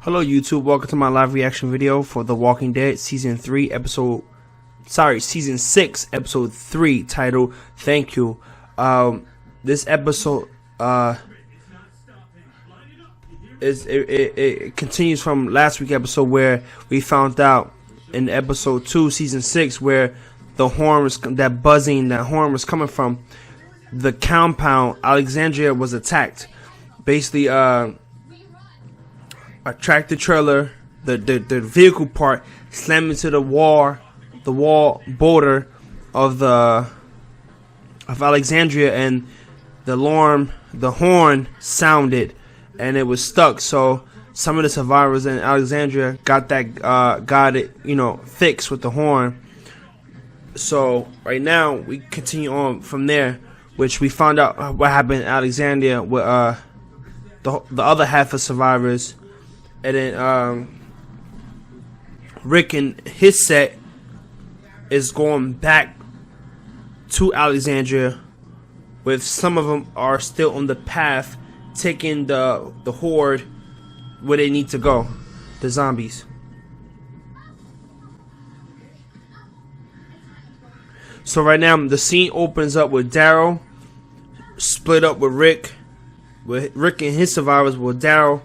Hello YouTube, welcome to my live reaction video for The Walking Dead season 6 episode 3 titled Thank You. This episode it continues from last week's episode where we found out in episode 2 season 6 where the horn was, that horn was coming from the compound. Alexandria was attacked. Basically a tractor trailer, the vehicle part slammed into the wall border of Alexandria, and the horn sounded and it was stuck. So some of the survivors in Alexandria got it fixed with the horn. So right now we continue on from there, which we found out what happened in Alexandria with the other half of survivors. And then Rick and his set is going back to Alexandria, with some of them are still on the path taking the horde where they need to go, the zombies. So right now the scene opens up with Darryl split up with Rick and his survivors, with Darryl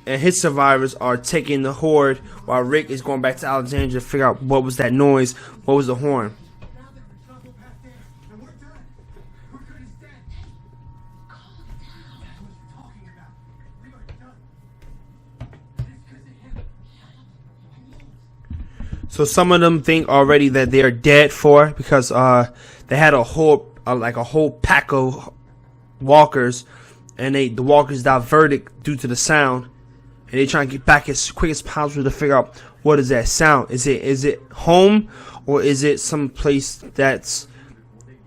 and his survivors are taking the horde, while Rick is going back to Alexandria to figure out what was that noise, what was the horn. So some of them think already that they're dead because they had a whole pack of walkers, and the walkers diverted due to the sound. And they try to get back as quick as possible to figure out what is that sound. Is it home, or is it some place that's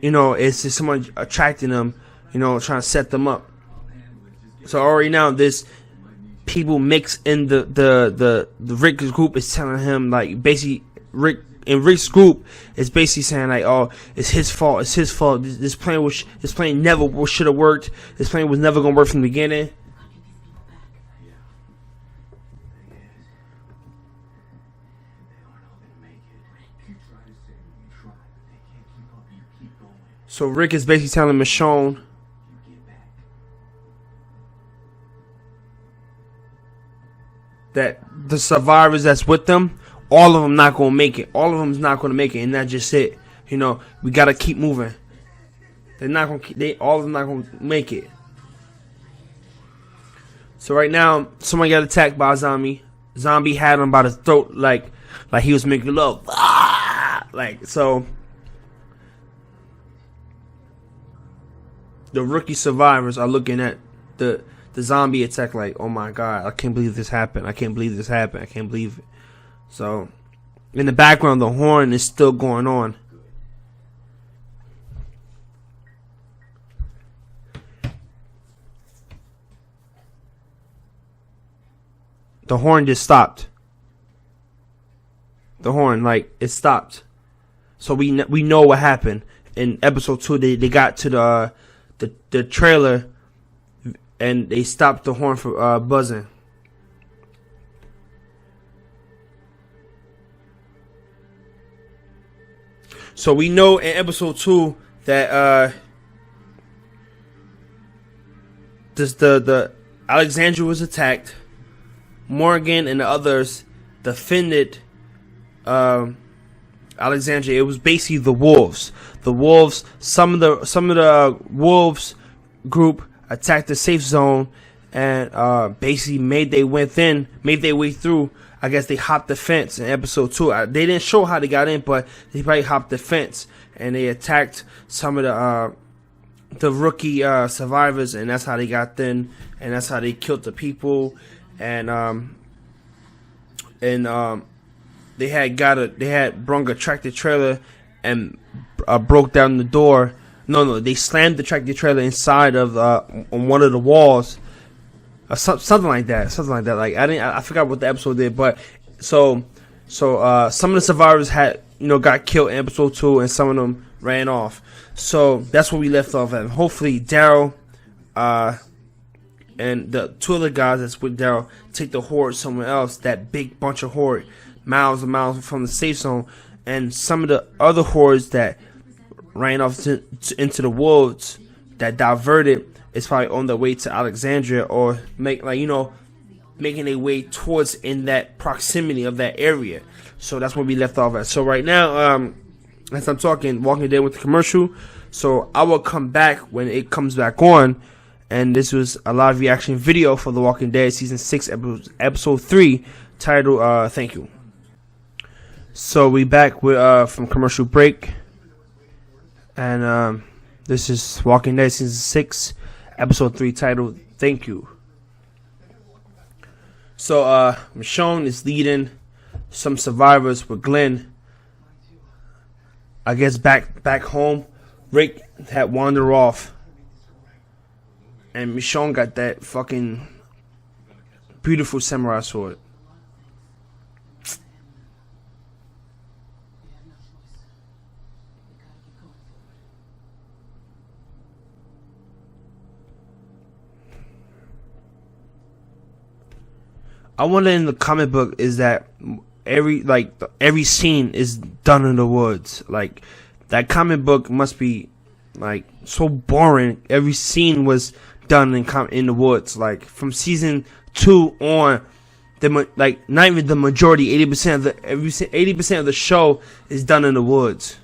is it someone attracting them, trying to set them up? So already now this people mix in the Rick's group is telling him, like, basically Rick's group is basically saying, like, oh, it's his fault, this plan never should have worked, this plan was never gonna work from the beginning. So Rick is basically telling Michonne that the survivors that's with them, all of them not gonna make it. All of them's not gonna make it, and that's just it. We gotta keep moving. They're not gonna. All of them not gonna make it. So right now, someone got attacked by a zombie. Zombie had him by the throat, like he was making love. So. The rookie survivors are looking at the zombie attack like, oh my god, I can't believe this happened. I can't believe this happened. I can't believe it. So, in the background, the horn is still going on. The horn just stopped. The horn, it stopped. So we know what happened. In episode 2, they got to the trailer and they stopped the horn from buzzing. So we know in episode 2 that the Alexandria was attacked. Morgan and the others defended Alexandria. It was basically the wolves. Some of the wolves group attacked the safe zone and basically made their way through. I guess they hopped the fence in episode 2. They didn't show how they got in, but they probably hopped the fence and they attacked some of the rookie survivors, and that's how they got in, and that's how they killed the people. And they had brung a tractor trailer and broke down the door. No, they slammed the tractor trailer inside of on one of the walls, something like that. Like I forgot what the episode did, but so some of the survivors had got killed in episode 2, and some of them ran off. So that's where we left off at. Hopefully Darryl and the two other guys that's with Darryl take the horde somewhere else. That big bunch of horde, miles and miles from the safe zone, and some of the other hordes that ran off into the woods that diverted is probably on their way to Alexandria, or making their way towards in that proximity of that area. So that's where we left off at. So right now, as I'm talking, Walking Dead with the commercial. So I will come back when it comes back on. And this was a live reaction video for The Walking Dead season 6 episode 3 titled Thank You. So we back with from commercial break. And this is Walking Dead season 6 episode 3 titled Thank You. So Michonne is leading some survivors with Glenn. I guess back home. Rick had wandered off. And Michonne got that fucking beautiful samurai sword. I wonder in the comic book is that every scene is done in the woods. Like that comic book must be like so boring. Every scene was done in the woods. Like from season 2 on, not even the majority, 80% of the show is done in the woods.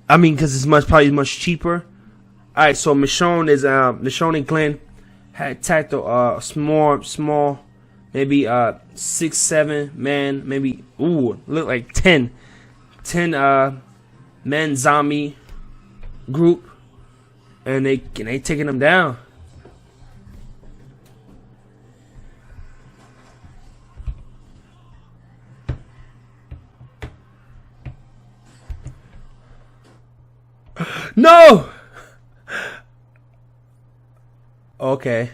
I mean, because it's probably much cheaper. All right, so Michonne and Glenn had attacked a small, maybe 6-7 man, maybe look like 10 man zombie group, and they taking them down. No. Okay,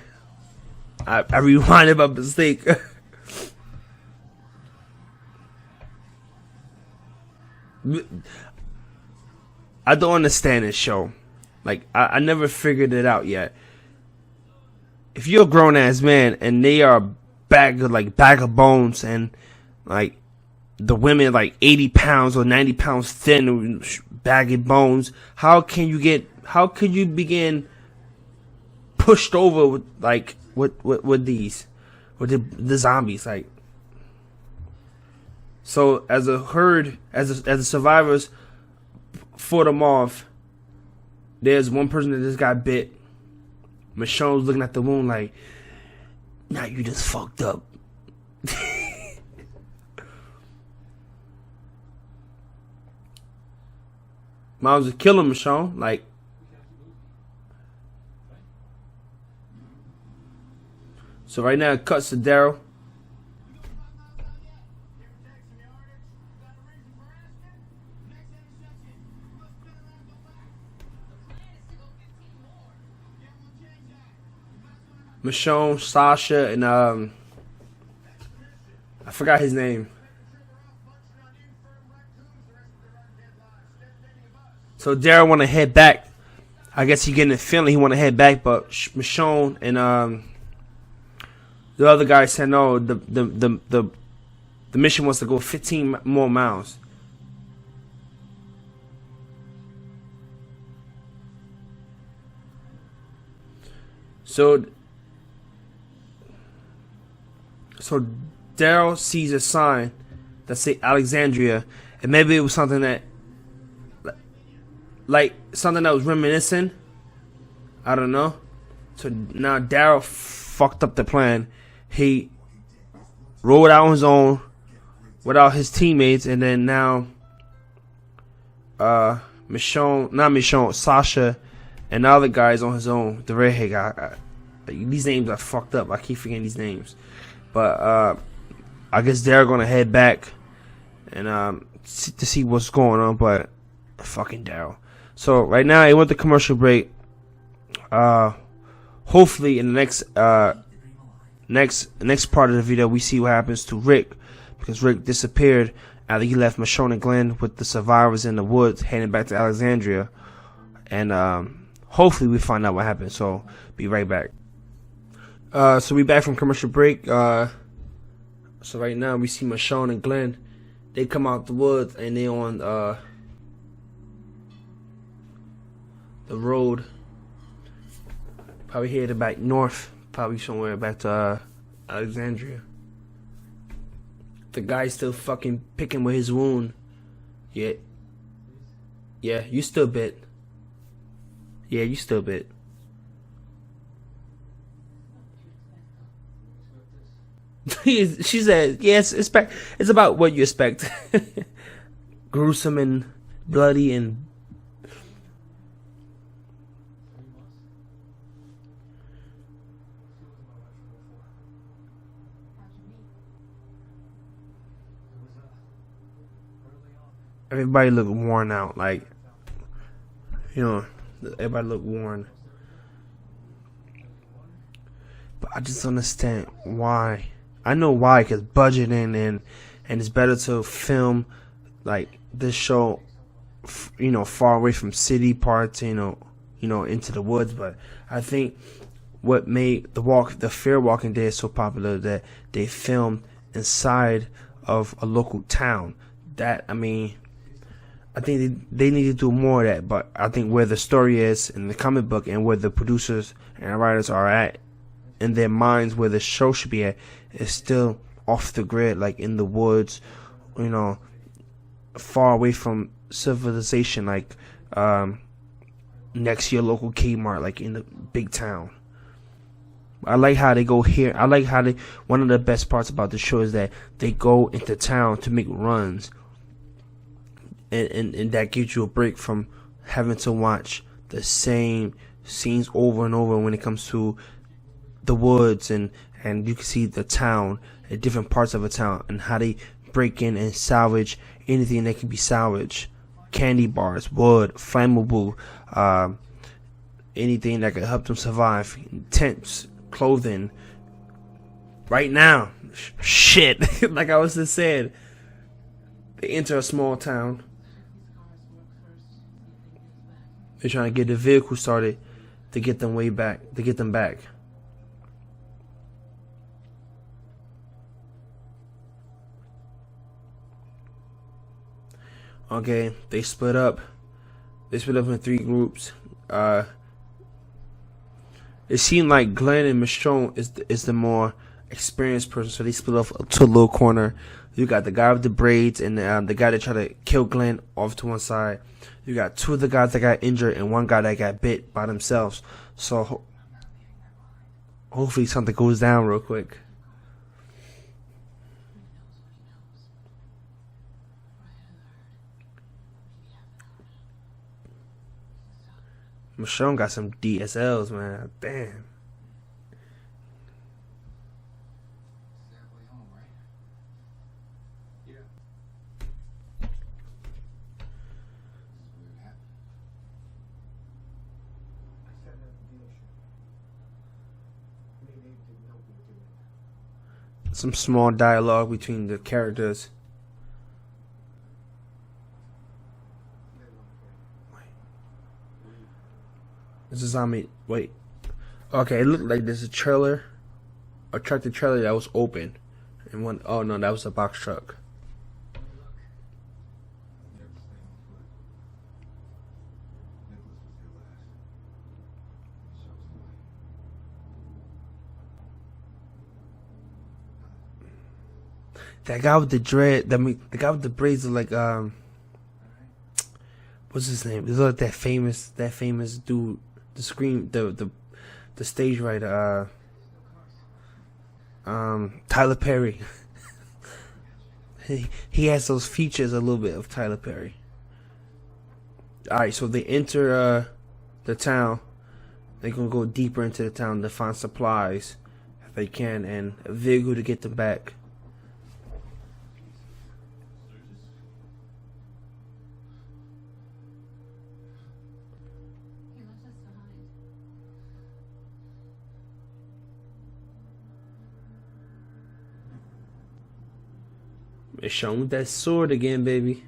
I rewinded by mistake. I don't understand this show. Like I never figured it out yet. If you're a grown ass man and they are bag of bones, and like the women like 80 pounds or 90 pounds thin, baggy bones, how could you begin pushed over with the zombies? Like, so as a herd, as the survivors fought them off, there's one person that just got bit. Michonne's looking at the wound like, now you just fucked up. Might as well kill him, Michonne. Like, so right now it cuts to Darryl. Michonne, Sasha, and I forgot his name. So Darryl want to head back. I guess he getting a feeling he want to head back, but Michonne and the other guy said no. The mission was to go 15 more miles. So Darryl sees a sign that say Alexandria, and maybe it was something that, something that was reminiscent. I don't know. So now Darryl fucked up the plan. He rode out on his own without his teammates, and then now Sasha and the other guys on his own. The redhead guy. These names are fucked up. I keep forgetting these names. But I guess they're gonna head back and to see what's going on. But fucking Darryl. So right now it went to commercial break. Hopefully in the next part of the video we see what happens to Rick, because Rick disappeared after he left Michonne and Glenn with the survivors in the woods heading back to Alexandria. And hopefully we find out what happened. So be right back. So we back from commercial break. So right now we see Michonne and Glenn. They come out the woods and they on the road. Probably headed back north. Probably somewhere back to Alexandria. The guy's still fucking picking with his wound. Yeah. Yeah, you still bit. Yeah, you still bit. She said, yes, it's about what you expect. Gruesome and bloody and everybody look worn out, like, you know, everybody look worn. But I just don't understand why. I know why, because budgeting and it's better to film like this show, you know, far away from city parts, you know, into the woods. But I think what made the Fear Walking Dead so popular that they filmed inside of a local town. That, I mean, I think they need to do more of that. But I think where the story is in the comic book and where the producers and writers are at in their minds, where the show should be at, is still off the grid, like in the woods, you know, far away from civilization, like next to your local Kmart, like in the big town. I like how they go here. I like how one of the best parts about the show is that they go into town to make runs, and that gives you a break from having to watch the same scenes over and over when it comes to the woods, and you can see the town at different parts of a town and how they break in and salvage anything that can be salvaged. Candy bars, wood, flammable, anything that can help them survive. Tents, clothing. Right now, shit, like I was just saying, they enter a small town. They're trying to get the vehicle started to get them back. Okay, they split up. They split up in 3 groups. It seemed like Gleen and Michonne is the more experienced person, so they split off to a little corner. You got the guy with the braids and the guy that tried to kill Gleen off to one side. You got 2 of the guys that got injured and 1 guy that got bit by themselves. So hopefully something goes down real quick. Michonne got some DSLs, man. Damn. Some small dialogue between the characters. This is zombie. Wait. Okay, it looked like there's a tractor trailer that was open, and one. Oh no, that was a box truck. That guy with the dread. The guy with the braids is like what's his name? It's like that famous dude. The stage writer, Tyler Perry. he has those features a little bit of Tyler Perry. Alright, so they enter the town. They're gonna go deeper into the town to find supplies if they can and a vehicle to get them back. It's shown with that sword again, baby.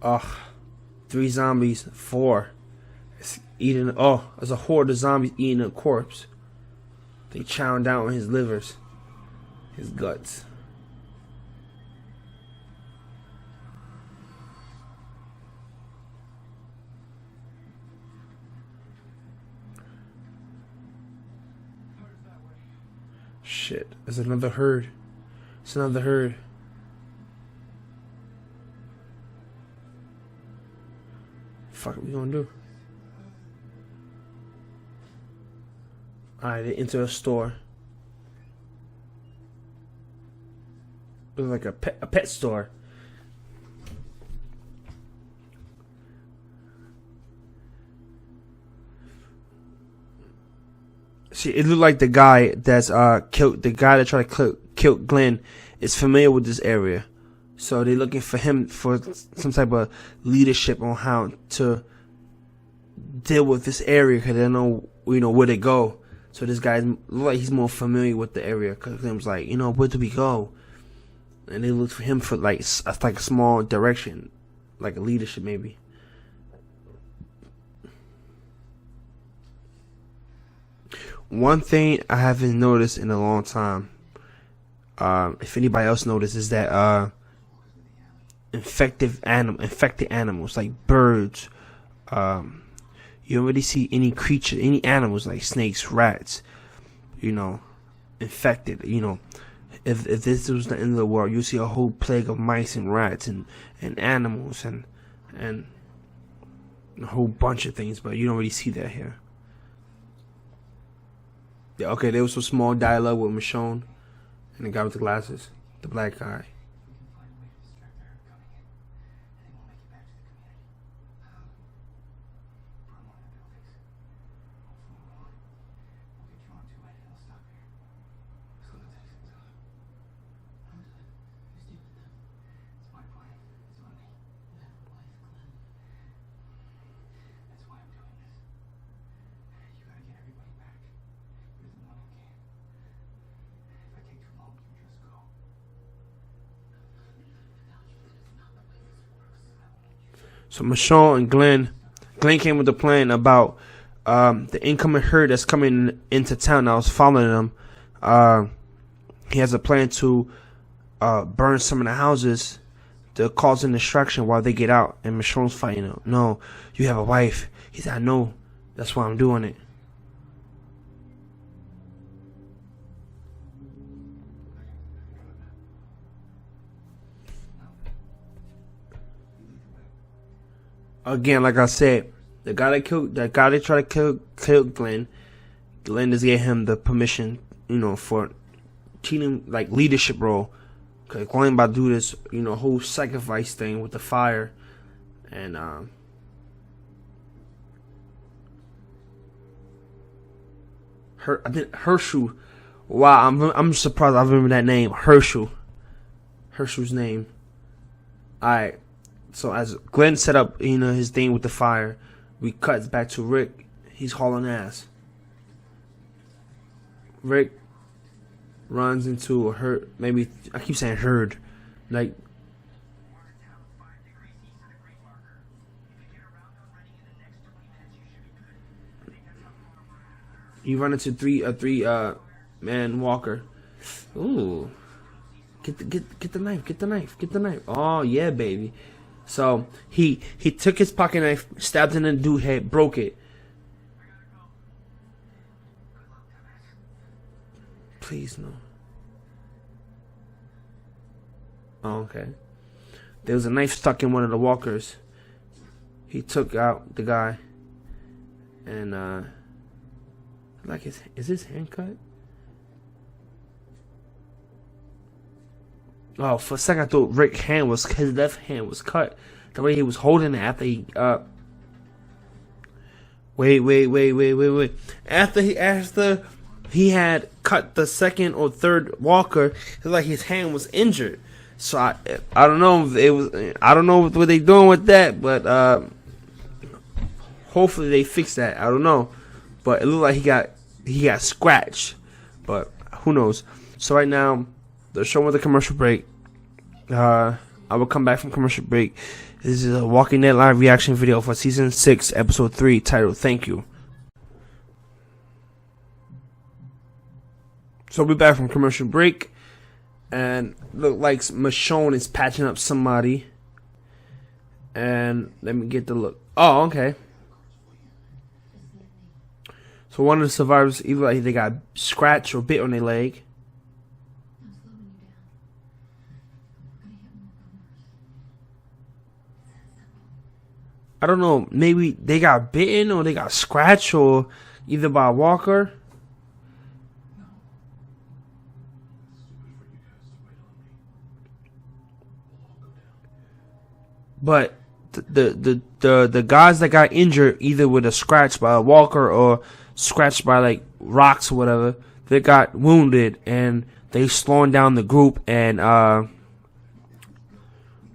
Ugh. 3 zombies. 4. It's eating. Oh, there's a horde of zombies eating a corpse. They chowing down on his livers, his guts. Shit, there's another herd. It's another herd. Fuck, what we gonna do? Alright, they enter a store. It was like a pet store. See, it looked like the guy that's killed the guy that tried to kill Glenn is familiar with this area, so they're looking for him for some type of leadership on how to deal with this area because they don't know, where to go. So this guy look like he's more familiar with the area because Glenn was like, where do we go? And they looked for him for like a small direction, like a leadership maybe. One thing I haven't noticed in a long time, if anybody else noticed, is that infected animals like birds. You don't really see any creature, any animals like snakes, rats. Infected. If this was the end of the world, you see a whole plague of mice and rats and animals and a whole bunch of things, but you don't really see that here. Yeah, okay, there was some small dialogue with Michonne and the guy with the glasses, the black guy. So Michonne and Glenn came with a plan about the incoming herd that's coming into town. I was following them. He has a plan to burn some of the houses to cause a distraction while they get out. And Michonne's fighting him. No, you have a wife. He said, I know. That's why I'm doing it. Again, like I said, the guy that tried to kill Glenn just gave him the permission, for teaching like leadership role. Cause Glenn about to do this, whole sacrifice thing with the fire, and Herschel. Wow, I'm surprised I remember that name, Herschel. Herschel's name. Alright. So as Glenn set up, his thing with the fire, we cut back to Rick. He's hauling ass. Rick runs into a herd. Maybe I keep saying herd, like. You run into a three man walker. Ooh, get the knife. Oh yeah, baby. So he took his pocket knife, stabbed in the dude's head, broke it. Please no. Oh, okay. There was a knife stuck in one of the walkers. He took out the guy, and is his hand cut? Oh, for a second I thought his left hand was cut. The way he was holding it after he wait. After he had cut the second or third walker, it's like his hand was injured. So I don't know if it was, I don't know what they doing with that, but hopefully they fix that. I don't know, but it looked like he got scratched, but who knows. So right now they're showing the commercial break. I will come back from commercial break. This is a Walking Dead live reaction video for season 6, episode 3, titled "Thank You." So we're back from commercial break, and look like Michonne is patching up somebody. And let me get the look. Oh, okay. So one of the survivors, either like they got scratched or bit on their leg. I don't know, maybe they got bitten or they got scratched or either by a walker. But the guys that got injured either with a scratch by a walker or scratched by like rocks or whatever, they got wounded and they slowing down the group, and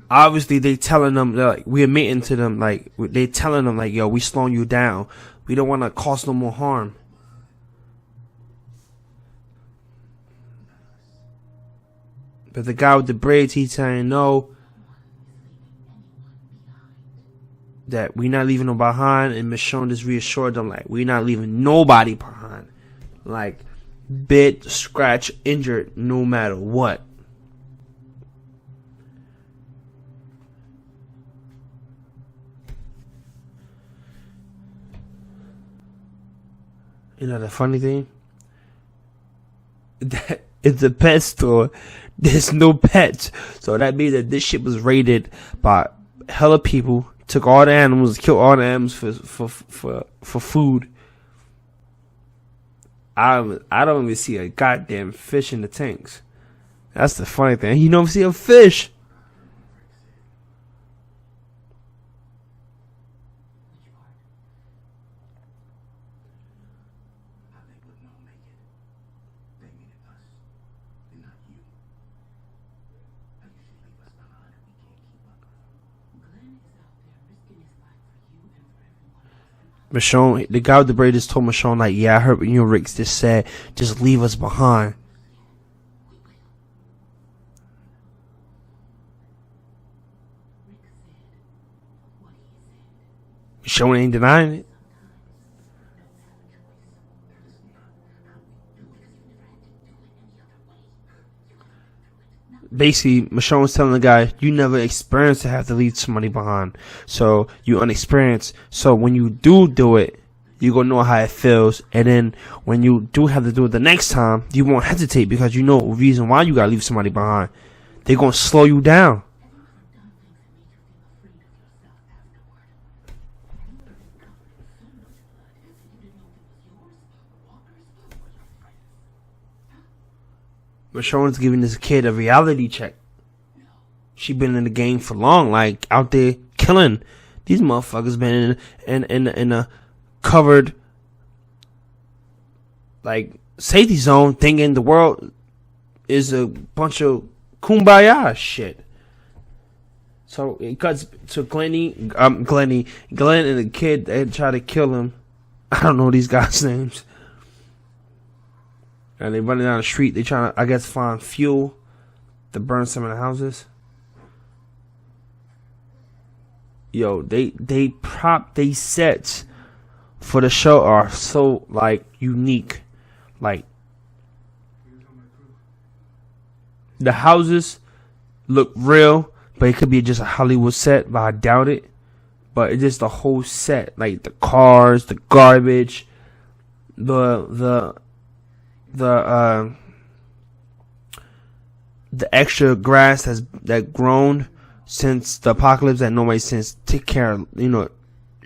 obviously they telling them, like, we admitting to them, like they telling them like, yo, we slowing you down, we don't want to cause no more harm. But the guy with the braids, he's saying no, that we not leaving them behind, and Michonne just reassured them like, we not leaving nobody behind, like bit, scratch, injured, no matter what. You know the funny thing? That it's a pet store. There's no pets. So that means that this shit was raided by hella people. Took all the animals, killed all the animals for food. I don't even see a goddamn fish in the tanks. That's the funny thing. You don't see a fish. Michonne, the guy with the braid just told Michonne like, yeah, I heard what you and Rick just said. Just leave us behind. Michonne ain't denying it. Basically, Michonne was telling the guy, you never experienced to have to leave somebody behind. So, you unexperienced. So, when you do it, you're going to know how it feels. And then, when you do have to do it the next time, you won't hesitate because you know the reason why you got to leave somebody behind. They're going to slow you down. Michonne's giving this kid a reality check. She been in the game for long, like out there killing. These motherfuckers been in a covered like safety zone, thinking the world is a bunch of kumbaya shit. So it cuts to Glen and the kid. They try to kill him. I don't know these guys' names. And they running down the street. They trying to, I guess, find fuel to burn some of the houses. Yo, they sets for the show are so like unique. Like the houses look real, but it could be just a Hollywood set, but I doubt it. But it's just the whole set, like the cars, the garbage, the extra grass that grown since the apocalypse that nobody since take care of, you know,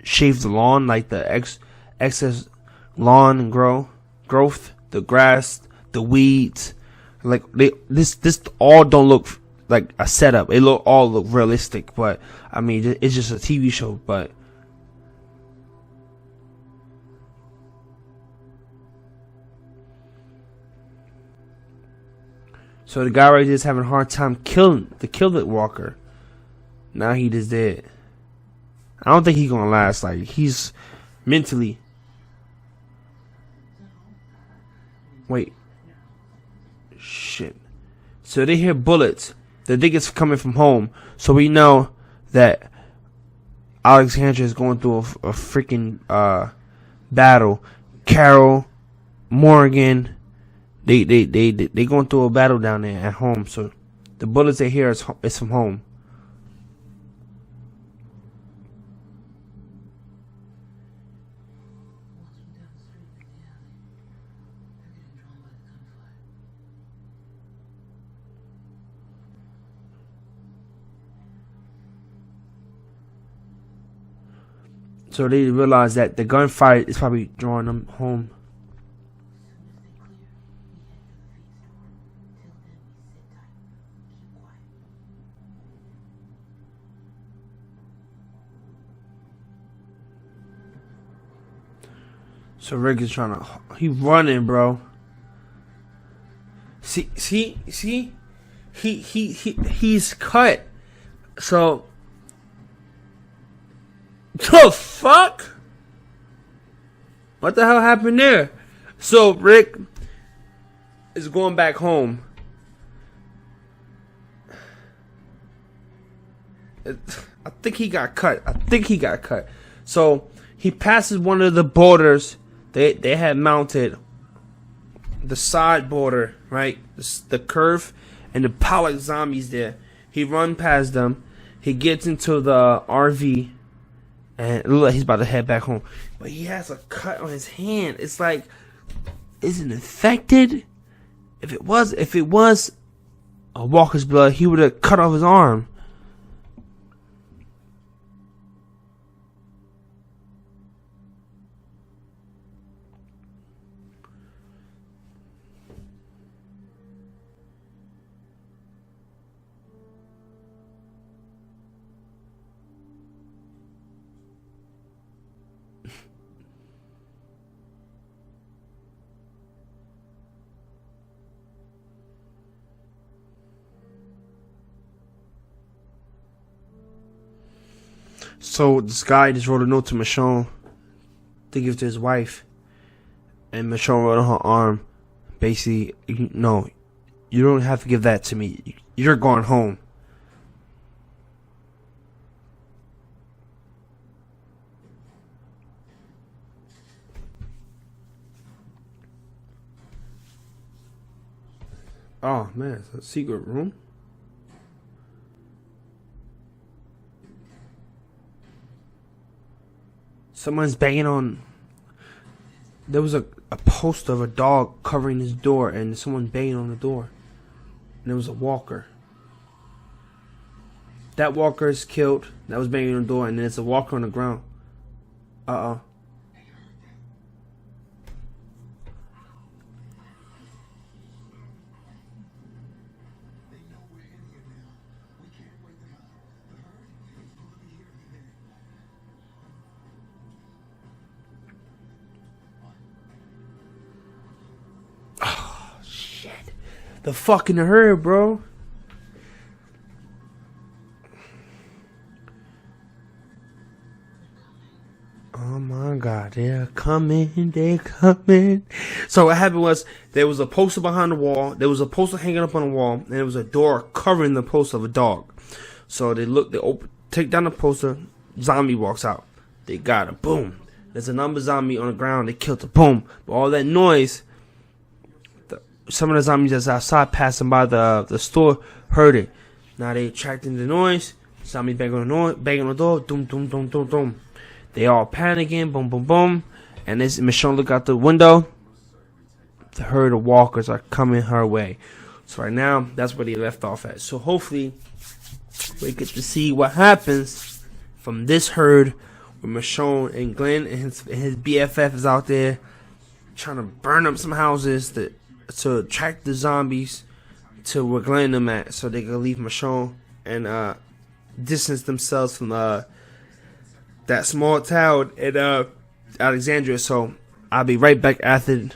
shave the lawn, like the excess lawn and growth, the grass, the weeds, like this all don't look like a setup. It all look realistic, but I mean it's just a TV show, but. So the guy right there is having a hard time killing the walker. Now he just dead. I don't think he's gonna last. Like he's mentally. Wait. Shit. So they hear bullets. They think it's coming from home. So we know that Alexandria is going through a freaking battle. Carol, Morgan, they going through a battle down there at home. So the bullets they hear is from home. So they realize that the gunfire is probably drawing them home. So Rick is trying to, he running, bro. See, he's cut. So, the fuck? What the hell happened there? So Rick is going back home. I think he got cut. So he passes one of the borders. They had mounted the side border, right? The curve and the pilot zombies there. He run past them. He gets into the RV. And it looks like he's about to head back home. But he has a cut on his hand. It's like, is it infected? If it was a walker's blood, he would have cut off his arm. So this guy just wrote a note to Michonne to give to his wife, and Michonne wrote on her arm, basically, no, you don't have to give that to me. You're going home. Oh man, it's a secret room. Someone's banging on. There was a poster of a dog covering his door, and someone banging on the door. And there was a walker. That walker is killed. That was banging on the door, and then there's a walker on the ground. The fucking herd, bro. Oh my god, they're coming. So what happened was, there was a poster behind the wall, there was a poster hanging up on the wall, and there was a door covering the poster of a dog. So they take down the poster, zombie walks out. They got him, boom. There's another zombie on the ground, they killed him, boom. But all that noise, some of the zombies that's outside passing by the store heard it. Now they attracting the noise. Zombie bang on the door. Doom, doom, doom, doom, doom. They all panicking. Boom, boom, boom. And as Michonne look out the window, the herd of walkers are coming her way. So right now, that's where they left off at. So hopefully, we get to see what happens from this herd with Michonne and Glenn and his BFF is out there trying to burn up some houses to attract the zombies to where Glenn and them at, so they can leave Michonne and distance themselves from that small town in Alexandria. So I'll be right back after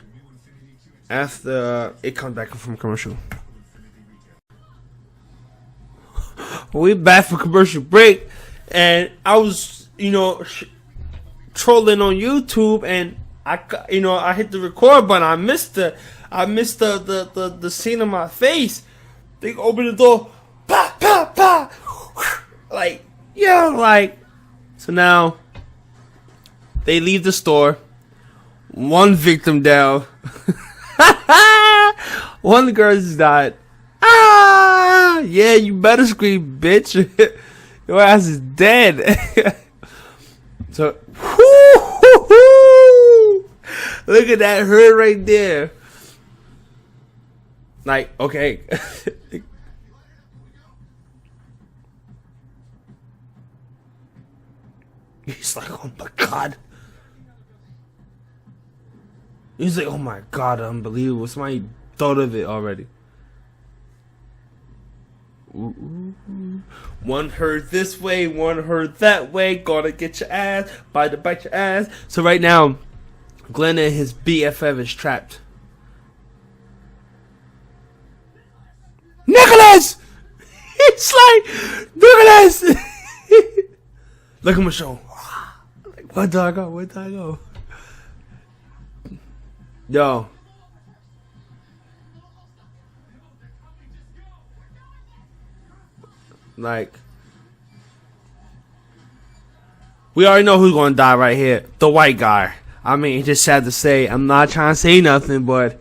it comes back from commercial. We back from commercial break, and I was trolling on YouTube, and I hit the record button. I missed the scene of my face. They open the door, pa pa pa, like So now they leave the store. One victim down. One girl just died. Ah, yeah, you better scream, bitch. Your ass is dead. So, look at that herd right there. Like, okay. He's like, oh my god. He's like, oh my god, unbelievable. Somebody thought of it already. Ooh. One herd this way, one herd that way. Gonna get your ass, bite your ass. So right now, Glenn and his BFF is trapped. Nicholas! He's like, Nicholas! Look at Michonne. Like, where do I go? Where do I go? Yo. Like, we already know who's gonna die right here. The white guy. I mean, it's just sad to say. I'm not trying to say nothing, but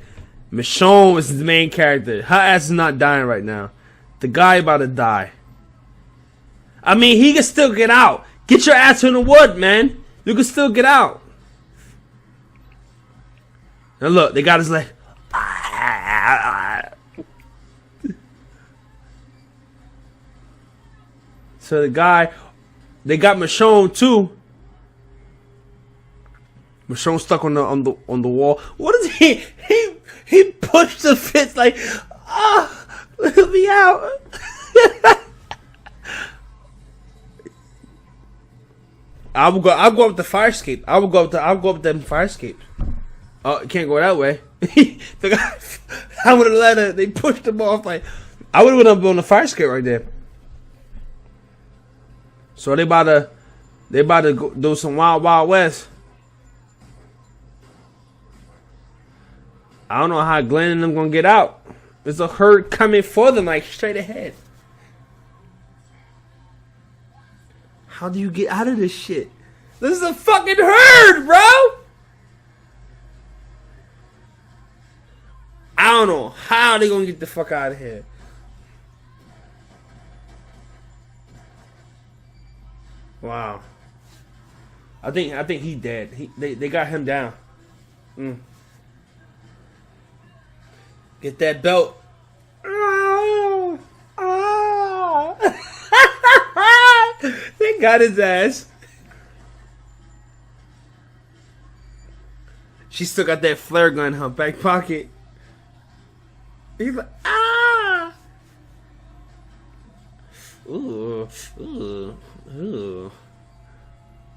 Michonne is the main character. Her ass is not dying right now. The guy about to die. I mean, he can still get out. Get your ass in the wood, man. You can still get out. Now look, they got his leg. So the guy, they got Michonne too. Michonne stuck on the wall. What is he? He pushed the fence like, let me out. I'll go up the fire escape. I'll go up them fire escapes. Oh, can't go that way. The guy, I would have let her. They pushed him off. Like, I would have went up on the fire escape right there. So they about to go do some Wild West. I don't know how Glenn and them gonna get out. There's a herd coming for them, like straight ahead. How do you get out of this shit? This is a fucking herd, bro! I don't know how they gonna get the fuck out of here. Wow. I think he dead. They got him down. Get that belt. They got his ass. She still got that flare gun in her back pocket. He's like, ah! Ooh, ooh, ooh.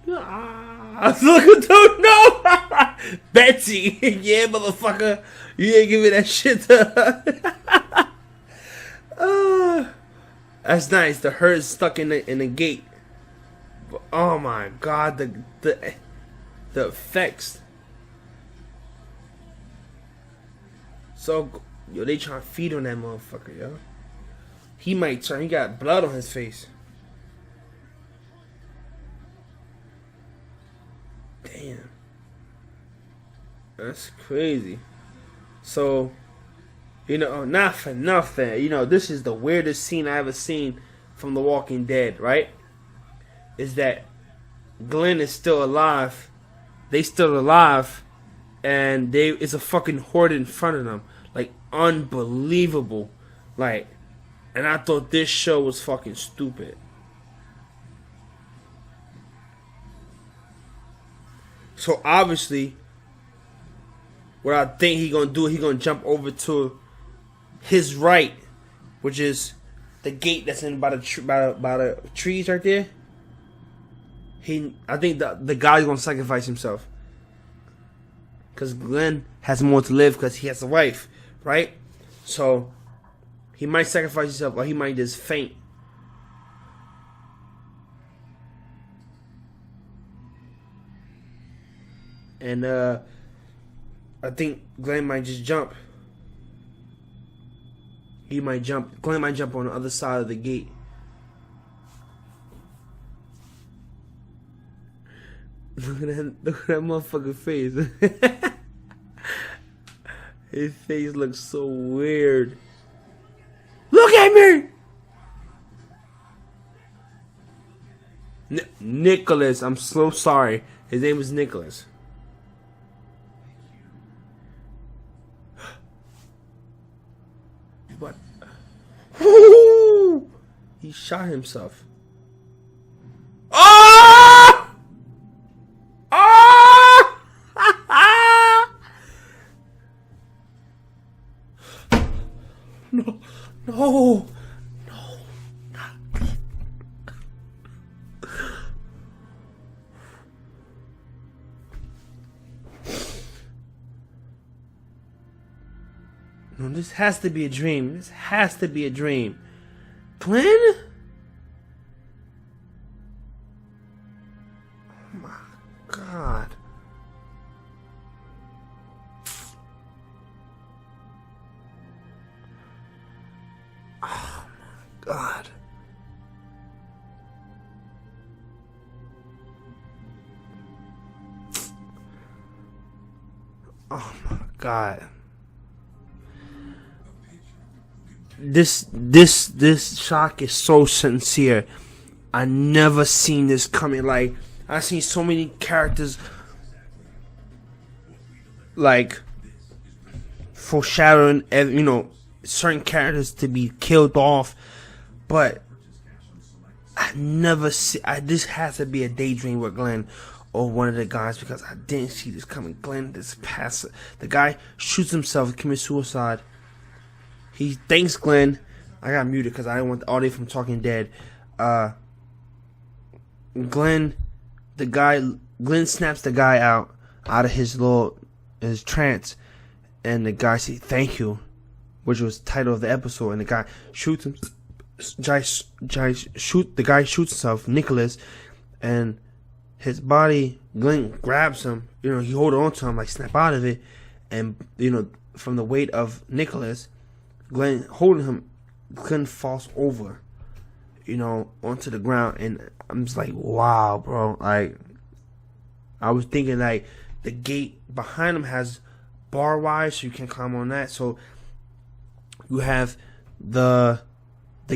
Ah, look at dude, no! Betsy, yeah, motherfucker. You ain't give me that shit to her. That's nice. The herd is stuck in the gate. But, oh my god, the effects. So, yo, they trying to feed on that motherfucker, yo. He might turn. He got blood on his face. Damn. That's crazy. So, you know, not for nothing. You know, this is the weirdest scene I ever seen from The Walking Dead, right? Is that Glenn is still alive. They still alive. And it's a fucking horde in front of them. Like, unbelievable. Like, and I thought this show was fucking stupid. So obviously, what I think he gonna do, he gonna jump over to his right, which is the gate that's in by the trees right there. I think the guy's gonna sacrifice himself, cause Glenn has more to live, cause he has a wife, right? So he might sacrifice himself, or he might just faint. And I think Glenn might just jump. He might jump. Glenn might jump on the other side of the gate. Look at that motherfucking face. His face looks so weird. Look at me! Nicholas, I'm so sorry. His name was Nicholas. What? Woo! He shot himself. Oh! Oh! No, no, no, not. No, this has to be a dream. This has to be a dream. Glenn? Oh my God. Oh my God. Oh my God. This shock is so sincere. I never seen this coming. Like, I seen so many characters like foreshadowing, you know, certain characters to be killed off, but I never see. This has to be a daydream with Glenn or one of the guys, because I didn't see this coming. Glenn, this past the guy shoots himself, commits suicide. He thanks Glenn. I got muted because I didn't want the audio from Talking Dead. Glenn snaps the guy out of his trance, and the guy says thank you, which was the title of the episode. And the guy shoots him. The guy shoots himself, Nicholas, and his body. Glenn grabs him. You know, he hold on to him like snap out of it, and you know, from the weight of Nicholas, Glenn holding him, Glenn falls over, you know, onto the ground. And I'm just like, wow, bro. Like, I was thinking like the gate behind him has bar wires, so you can climb on that. So you have the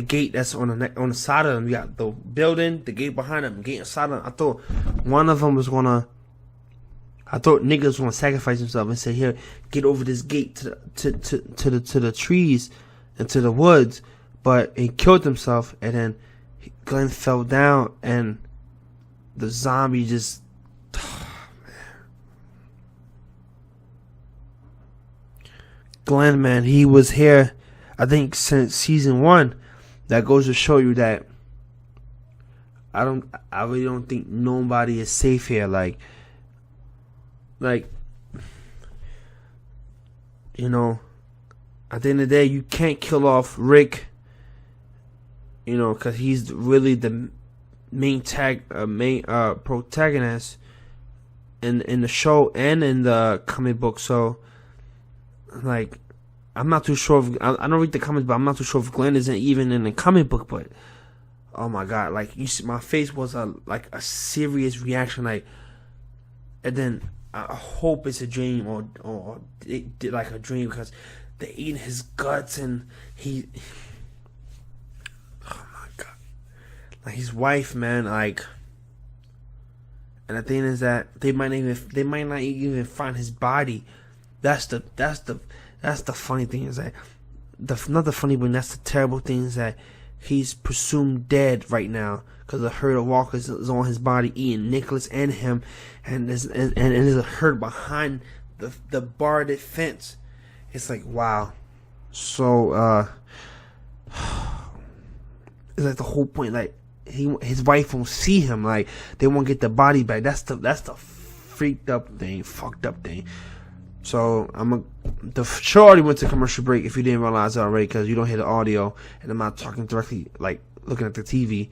gate that's on the side of them. You got the building, the gate behind them, gate inside of them. I thought one of them was gonna. I thought niggas was gonna sacrifice himself and say, "Here, get over this gate to the trees and to the woods," but he killed himself, and then Glenn fell down, and the zombie just. Glenn, man, he was here, I think, since season 1. That goes to show you that I really don't think nobody is safe here. Like, you know, at the end of the day, you can't kill off Rick, you know, because he's really the main protagonist in the show and in the comic book. So, like, I'm not too sure if I don't read the comics, but I'm not too sure if Glenn isn't even in the comic book. But oh my God, like, you see, my face was a serious reaction, like, and then I hope it's a dream or it did like a dream, because they eating his guts, and oh my God, like his wife, man, like, and the thing is that they might not even find his body. That's the funny thing, is that not the funny, but that's the terrible thing, is that he's presumed dead right now because the herd of walkers is on his body eating Nicholas and him, and there's a herd behind the barred fence. It's like, wow. So it's like the whole point, like his wife won't see him, like they won't get the body back. That's the freaked up thing, fucked up thing. So the show already went to commercial break, if you didn't realize that already, because you don't hear the audio and I'm not talking directly, like looking at the TV.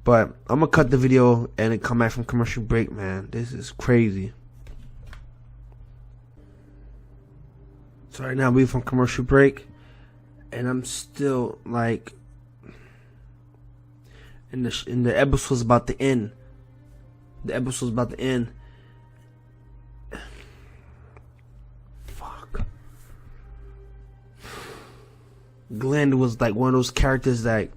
But I'm gonna cut the video and then come back from commercial break. Man, this is crazy. So right now we're from commercial break, and I'm still like, in the episode's about to end. The episode's about to end, Glenn was like one of those characters that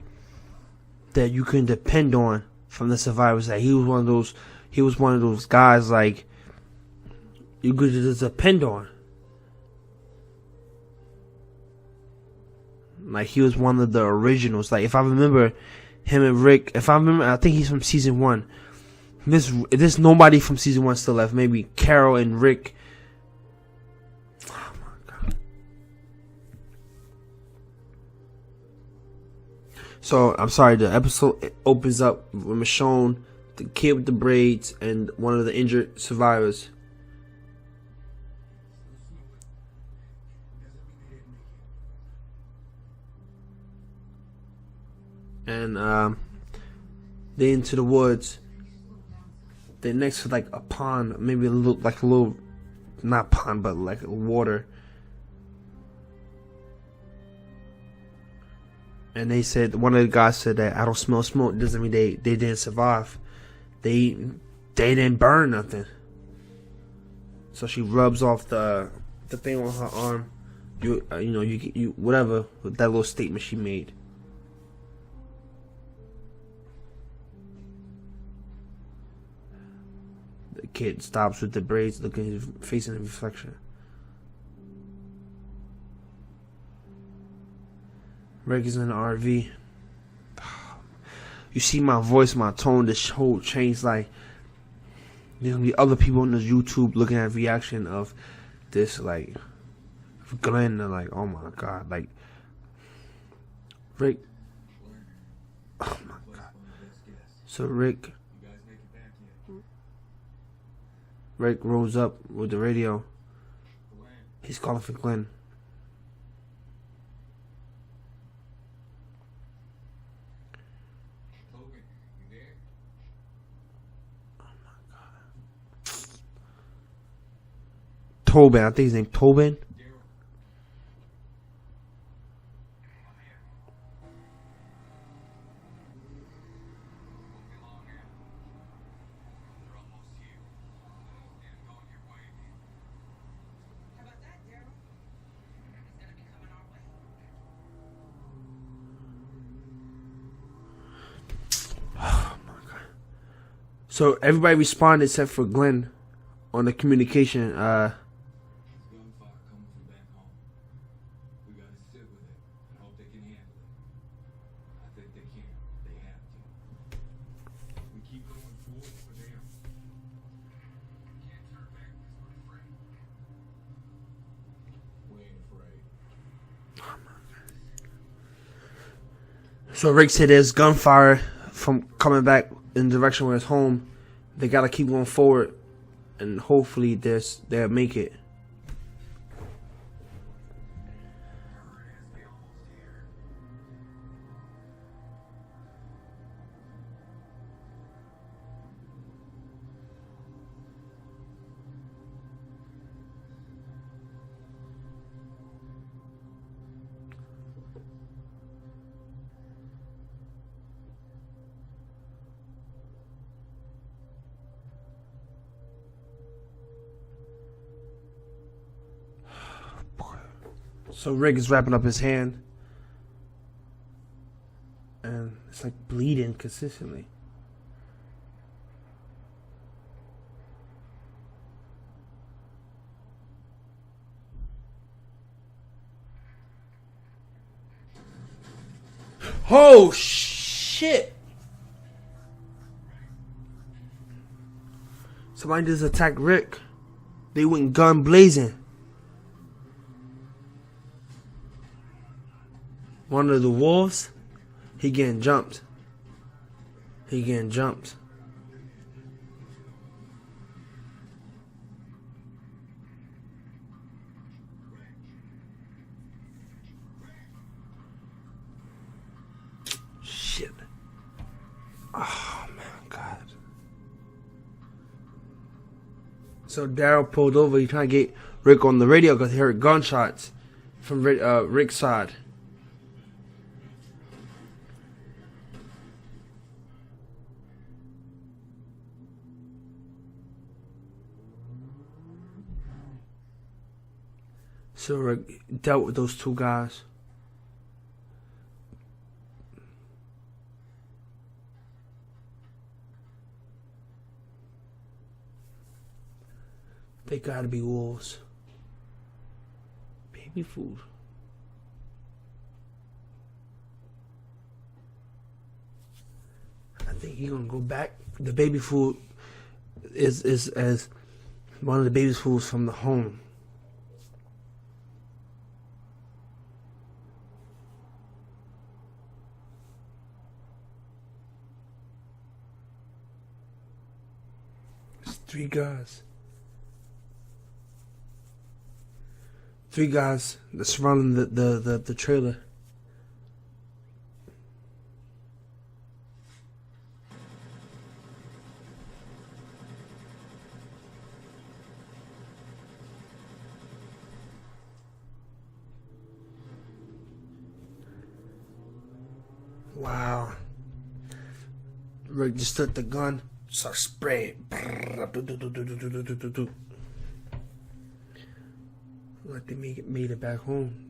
you can depend on from the survivors. That he was one of those guys like you could just depend on. Like he was one of the originals. Like if I remember him and Rick, I think he's from season 1. There's nobody from season 1 still left. Maybe Carol and Rick. Oh my god. So I'm sorry. The episode opens up with Michonne, the kid with the braids, and one of the injured survivors. And they into the woods. They're next to like a pond, maybe a little, not pond, but like water. And they said, one of the guys said that I don't smell smoke doesn't mean they didn't survive. They didn't burn nothing. So she rubs off the thing on her arm. You whatever with that little statement she made. The kid stops with the braids, looking at his face in the reflection. Rick is in the RV. You see my voice, my tone, this whole change. Like there's gonna be other people on this YouTube looking at reaction of this, like Glenn. They're like, oh my god, like Rick. Oh my god. So Rick rolls up with the radio. He's calling for Glenn. Oh my god. Tobin, I think his name Tobin. So everybody responded except for Glenn on the communication. So Rick said there's gunfire from coming back in the direction where it's home. They gotta keep going forward, and hopefully they'll make it. So Rick is wrapping up his hand, and it's like bleeding consistently. Oh shit! Somebody just attacked Rick. They went gun blazing. One of the wolves, he getting jumped. Shit. Oh man, God. So Darryl pulled over. He trying to get Rick on the radio because he heard gunshots from Rick's side. So Rick dealt with those two guys. They gotta be wolves. Baby food. I think he's gonna go back. The baby food is as one of the baby foods from the home. It's three guys. Three guys that surrounding the trailer. Wow. Rick just took the gun, start spraying. Like they made it back home.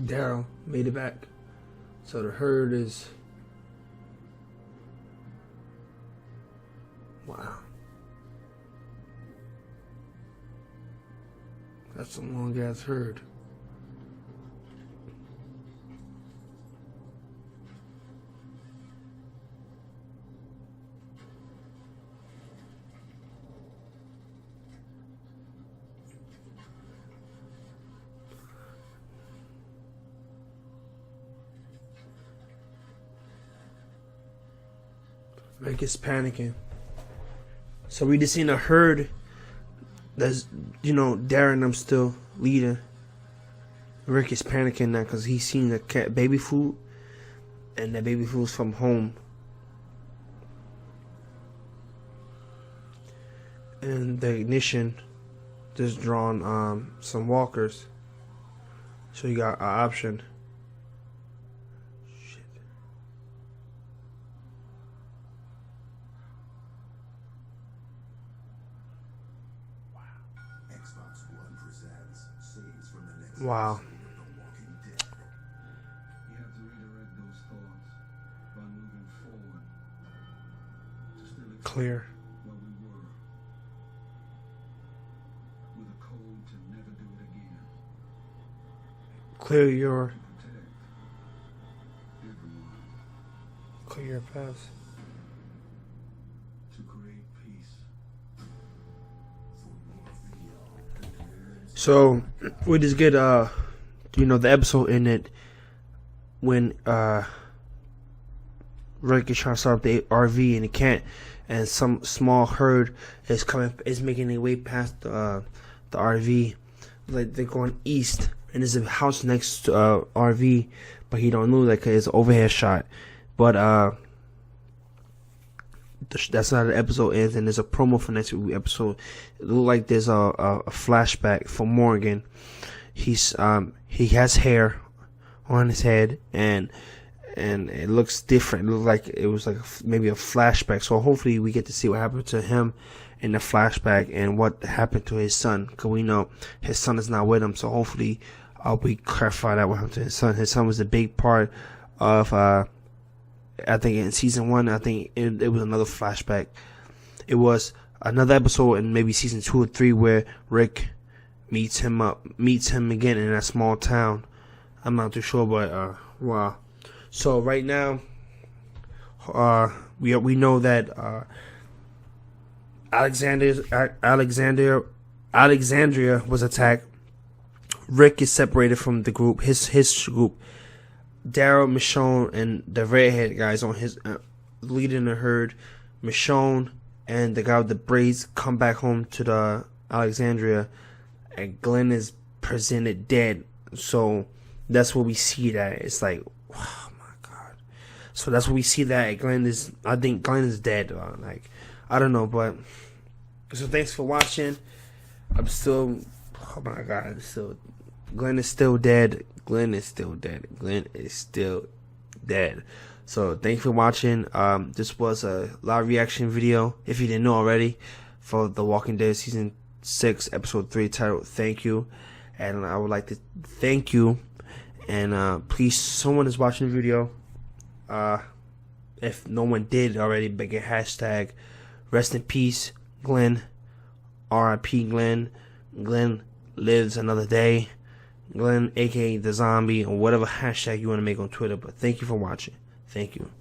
Darryl made it back. So the herd is... Wow. That's a long ass herd. Rick is panicking. So we just seen a herd that's, Darren and them still leading. Rick is panicking now because he's seen the cat baby food, and that baby food's from home. And the ignition just drawn some walkers. So you got an option. Wow. You have to redirect those thoughts by moving forward to still Clear. where we were, with a code to never do it again. Clear your To protect everyone. clear your path. To create peace. So we just get the episode in it when Rick is trying to start up the RV and he can't, and some small herd is making their way past the RV. Like they're going east, and there's a house next to RV, but he don't know that 'cause it's an overhead shot. But that's how the episode ends, and there's a promo for next week's episode. It looks like there's a flashback for Morgan. He has hair on his head, and it looks different. It looks like it was like maybe a flashback. So hopefully we get to see what happened to him in the flashback and what happened to his son, because we know his son is not with him. So hopefully we clarify that what happened to his son. His son was a big part of I think in season 1, I think it was another flashback. It was another episode in maybe season 2 or 3 where Rick meets him again in that small town. I'm not too sure, but wow. So right now, we know that Alexandria was attacked. Rick is separated from the group, his group. Darryl, Michonne, and the redhead guys on his leading the herd. Michonne and the guy with the braids come back home to the Alexandria, and Glenn is presented dead. So that's what we see that. It's like, oh my god. So that's what we see that Gleen is, I think Gleen is dead. Like, I don't know, but, so thanks for watching. I'm still, oh my god, still, Gleen is still dead. Gleen is still dead. Gleen is still dead. So thanks for watching. This was a live reaction video, if you didn't know already, for The Walking Dead season 6 episode 3 titled Thank You. And I would like to thank you, and please, someone is watching the video, if no one did already, but get hashtag rest in peace Gleen, RIP Gleen, Gleen lives another day, Gleen aka the zombie, or whatever hashtag you want to make on Twitter. But thank you for watching. Thank you.